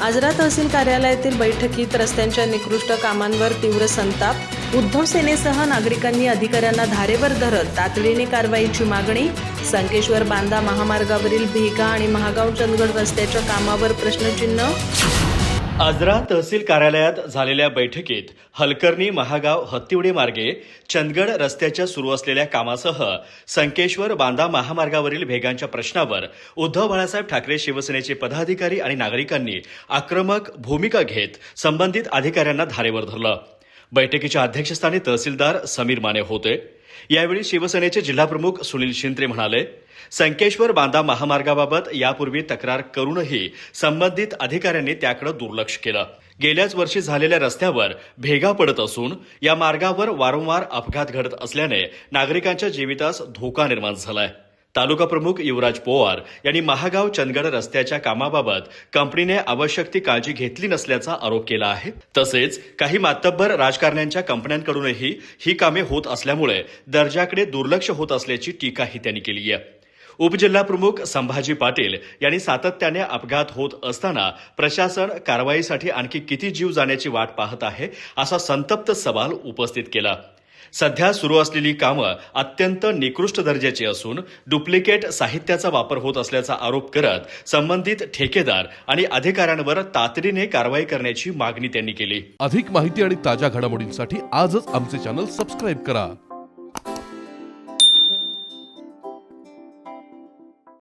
आजरा तहसील कार्यालयातील बैठकीत रस्त्यांच्या निकृष्ट कामांवर तीव्र संताप। उद्धव सेनेसह नागरिकांनी अधिकाऱ्यांना धारेवर धरत तातडीने कारवाईची मागणी। संकेश्वर बांदा महामार्गावरील भेगा आणि महागाव चंदगड रस्त्याच्या कामावर प्रश्नचिन्ह। आजरा तहसील कार्यालयात झालेल्या बैठकीत हलकर्णी महागाव हत्तिवडे मार्गे चंदगड रस्त्याच्या सुरू असलेल्या कामासह संकेश्वर बांदा महामार्गावरील भेगांच्या प्रश्नावर उद्धव बाळासाहेब ठाकरे शिवसेनेचे पदाधिकारी आणि नागरिकांनी आक्रमक भूमिका घेत संबंधित अधिकाऱ्यांना धारेवर धरलं। बैठकीच्या अध्यक्षस्थानी तहसीलदार समीर माने होते। यावेळी शिवसेनेचे जिल्हाप्रमुख सुनील शिंत्रे म्हणाले, संकेश्वर बांदा महामार्गाबाबत यापूर्वी तक्रार करूनही संबंधित अधिकाऱ्यांनी त्याकडे दुर्लक्ष केलं। गेल्याच वर्षी झालेल्या रस्त्यावर भेगा पडत असून या मार्गावर वारंवार अपघात घडत असल्याने नागरिकांच्या जीवितास धोका निर्माण झालाय। तालुका प्रमुख युवराज पवार यांनी महागाव चंदगड रस्त्याच्या कामाबाबत कंपनीने आवश्यक ती काळजी घेतली नसल्याचा आरोप केला आहे। तसेच काही मातब्बर राजकारण्यांच्या कंपन्यांकडूनही ही कामे होत असल्यामुळे दर्जाकडे दुर्लक्ष होत असल्याची टीकाही त्यांनी केली आहे। उपजिल्हाप्रमुख संभाजी पाटील यांनी सातत्याने अपघात होत असताना प्रशासन कारवाईसाठी आणखी किती जीव जाण्याची वाट पाहत आहे असा संतप्त सवाल उपस्थित केला। सध्या सुरू असलेली कामं अत्यंत निकृष्ट दर्जाची असून डुप्लिकेट साहित्याचा वापर होत असल्याचा आरोप करत संबंधित ठेकेदार आणि अधिकाऱ्यांवर तातडीने कारवाई करण्याची मागणी त्यांनी केली। अधिक माहिती आणि ताज्या घडामोडींसाठी आजच आमचे चॅनल सबस्क्राईब करा।